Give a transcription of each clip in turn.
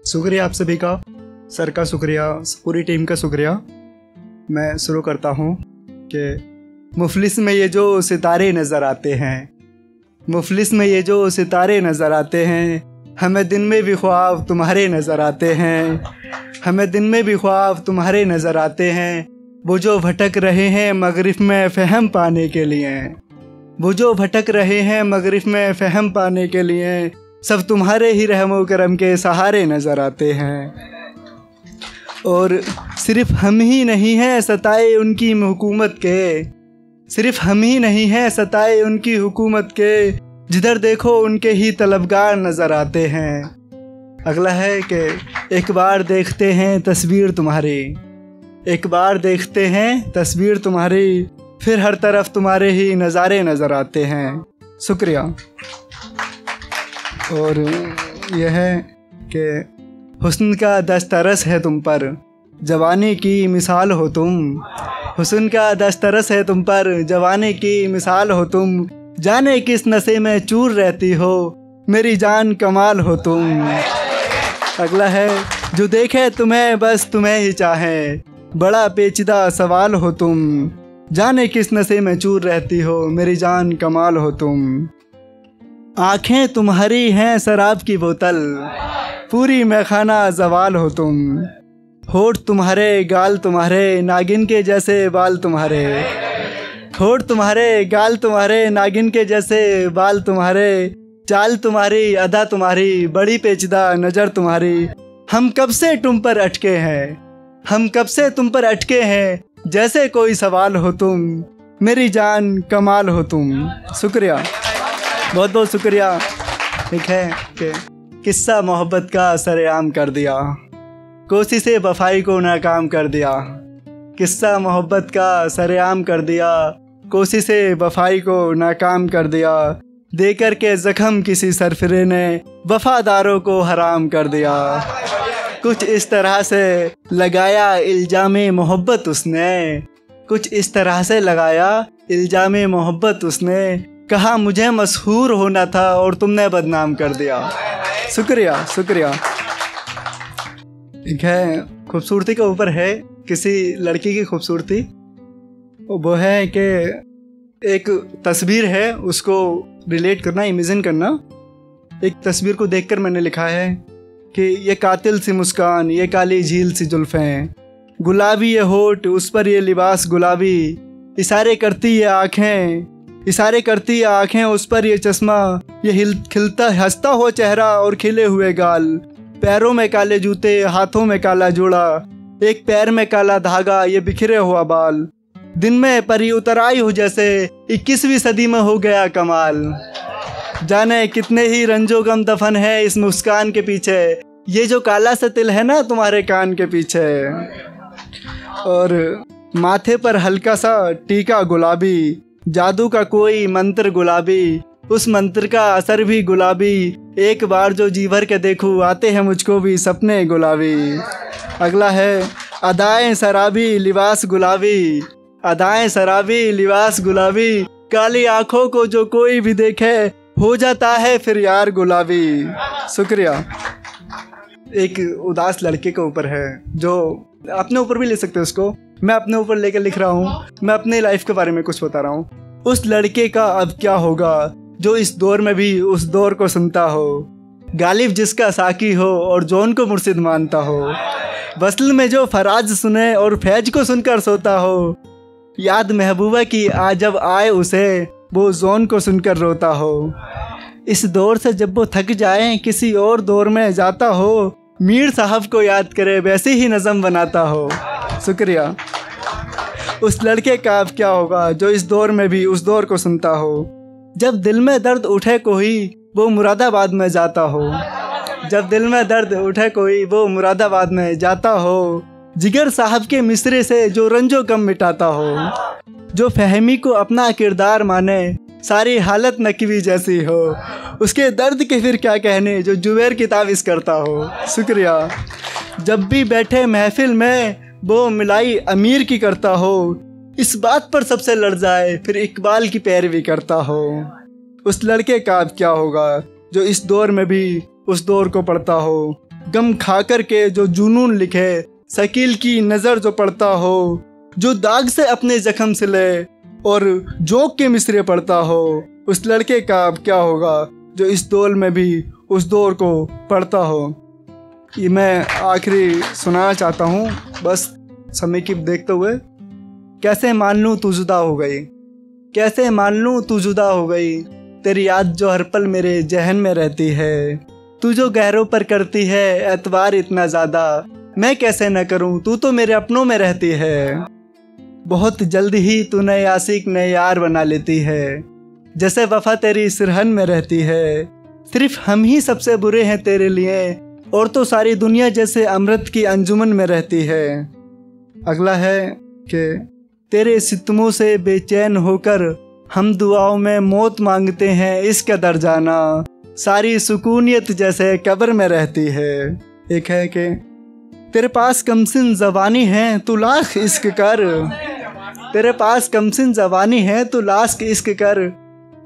शुक्रिया आप सभी का, सर का शुक्रिया, पूरी टीम का शुक्रिया। मैं शुरू करता हूँ कि मुफलिस में ये जो सितारे नज़र आते हैं, मुफलिस में ये जो सितारे नज़र आते हैं, हमें दिन में भी ख्वाब तुम्हारे नज़र आते हैं, हमें दिन में भी ख्वाब तुम्हारे नज़र आते हैं। वो जो भटक रहे हैं मगरिब में फ़हम पाने के लिए, वो जो भटक रहे हैं मगरिब में फ़हम पाने के लिए, सब तुम्हारे ही रहमो करम के सहारे नज़र आते हैं। और सिर्फ हम ही नहीं हैं सताए उनकी हुकूमत के, सिर्फ हम ही नहीं हैं सताए उनकी हुकूमत के, जिधर देखो उनके ही तलबगार नज़र आते हैं। अगला है कि एक बार देखते हैं तस्वीर तुम्हारी, एक बार देखते हैं तस्वीर तुम्हारी, फिर हर तरफ तुम्हारे ही नज़ारे नज़र आते हैं। शुक्रिया। और यह है कि हुस्न का दस्तरस है तुम पर, जवानी की मिसाल हो तुम, हुस्न का दस्तरस है तुम पर, जवानी की मिसाल हो तुम, जाने किस नशे में चूर रहती हो, मेरी जान कमाल हो तुम। अगला है जो देखे तुम्हें बस तुम्हें ही चाहे, बड़ा पेचीदा सवाल हो तुम, जाने किस नशे में चूर रहती हो, मेरी जान कमाल हो तुम। आँखें तुम्हारी हैं शराब की बोतल, पूरी मैखाना जवाल हो तुम, होठ तुम्हारे गाल तुम्हारे नागिन के जैसे बाल तुम्हारे, होठ तुम्हारे गाल तुम्हारे नागिन के जैसे बाल तुम्हारे, चाल तुम्हारी अदा तुम्हारी बड़ी पेचीदा नज़र तुम्हारी, हम कब से तुम पर अटके हैं, हम कब से तुम पर अटके हैं, जैसे कोई सवाल हो तुम, मेरी जान कमाल हो तुम। शुक्रिया, बहुत बहुत शुक्रिया। एक है कि किस्सा मोहब्बत का सरेआम कर दिया, कोशिशे वफाई को नाकाम कर दिया, किस्सा मोहब्बत का सरेआम कर दिया, कोशिशे वफाई को नाकाम कर दिया, देकर के ज़ख्म किसी सरफिरे ने वफादारों को हराम कर दिया। कुछ इस तरह से लगाया इल्ज़ाम मोहब्बत उसने, कुछ इस तरह से लगाया इल्ज़ाम मोहब्बत उसने, कहा मुझे मशहूर होना था और तुमने बदनाम कर दिया। शुक्रिया शुक्रिया। एक है खूबसूरती के ऊपर है किसी लड़की की खूबसूरती, वो है कि एक तस्वीर है, उसको रिलेट करना, इमेजिन करना। एक तस्वीर को देखकर मैंने लिखा है कि ये कातिल सी मुस्कान, ये काली झील सी जुल्फ़ें, गुलाबी ये होठ, उस पर ये लिबास गुलाबी, इशारे करती ये आँखें, इशारे करती ये आँखें, उस पर ये चश्मा, ये खिलता हंसता हो चेहरा और खिले हुए गाल, पैरों में काले जूते, हाथों में काला जोड़ा, एक पैर में काला धागा, ये बिखरे हुआ बाल, दिन में परी उतर आई हो जैसे 21वीं सदी में हो गया कमाल, जाने कितने ही रंजो गम दफन है इस मुस्कान के पीछे, ये जो काला सा तिल है ना तुम्हारे कान के पीछे, और माथे पर हल्का सा टीका गुलाबी, जादू का कोई मंत्र गुलाबी, उस मंत्र का असर भी गुलाबी, एक बार जो जी भर के देखूं आते हैं मुझको भी सपने गुलाबी। अगला है अदाएं शराबी लिबास गुलाबी, अदाएं शराबी लिबास गुलाबी, काली आंखों को जो कोई भी देखे हो जाता है फिर यार गुलाबी। शुक्रिया। एक उदास लड़के के ऊपर है, जो अपने ऊपर भी ले सकते हैं उसको, मैं अपने ऊपर लेकर लिख रहा हूँ, मैं अपने लाइफ के बारे में कुछ बता रहा हूँ। उस लड़के का अब क्या होगा जो इस दौर में भी उस दौर को सुनता हो, गालिब जिसका साकी हो और जौन को मुर्शिद मानता हो, वस्ल में जो फराज सुने और फैज को सुनकर सोता हो, याद महबूबा की आज जब आए उसे वो जौन को सुनकर रोता हो, इस दौर से जब वो थक जाए किसी और दौर में जाता हो, मीर साहब को याद करे वैसे ही नज़म बनाता हो। शुक्रिया। उस लड़के का अब क्या होगा जो इस दौर में भी उस दौर को सुनता हो, जब दिल में दर्द उठे कोई वो मुरादाबाद में जाता हो, जब दिल में दर्द उठे कोई वो मुरादाबाद में जाता हो, जिगर साहब के मिसरे से जो रंजो गम मिटाता हो, जो फहमी को अपना किरदार माने सारी हालत नकवी जैसी हो, उसके दर्द के फिर क्या कहने जो जुबैर की तावीज़ करता हो। शुक्रिया। जब भी बैठे महफिल में वो मिलाई अमीर की करता हो, इस बात पर सबसे लड़ जाए फिर इकबाल की पैरवी करता हो। उस लड़के का अब क्या होगा जो इस दौर में भी उस दौर को पढ़ता हो, गम खा कर के जो जुनून लिखे, शकील की नज़र जो पड़ता हो, जो दाग से अपने जख्म सिले और जोक के मिसरे पढ़ता हो, उस लड़के का अब क्या होगा जो इस दौर में भी उस दौर को पढ़ता हो। ये मैं आखिरी सुनाना चाहता हूँ बस समय की देखते हुए। कैसे मान लूँ तू जुदा हो गई, कैसे मान लूँ तू जुदा हो गई, तेरी याद जो हर पल मेरे जहन में रहती है। तू जो गहरों पर करती है एतबार इतना ज़्यादा, मैं कैसे न करूँ, तू तो मेरे अपनों में रहती है। बहुत जल्द ही तू नए आशिक नए यार बना लेती है, जैसे वफा तेरी सिरहन में रहती है। सिर्फ हम ही सबसे बुरे हैं तेरे लिए, और तो सारी दुनिया जैसे अमृत की अंजुमन में रहती है। अगला है कि तेरे सितमों से बेचैन होकर हम दुआओं में मौत मांगते हैं, इस कदर जाना सारी सुकूनियत जैसे कब्र में रहती है। एक है कि तेरे पास कमसिन ज़बानी है तू लाख इश्क कर, तेरे पास कमसिन ज़बानी है तू लाख इश्क कर,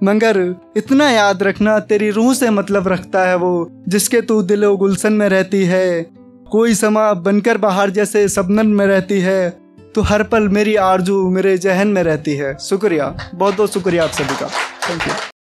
मगर इतना याद रखना तेरी रूह से मतलब रखता है वो, जिसके तू दिलो गुलशन में रहती है। कोई समा बनकर बाहर जैसे सबनन में रहती है, तो हर पल मेरी आरजू मेरे जहन में रहती है। शुक्रिया, बहुत बहुत शुक्रिया आप सभी का। Thank you.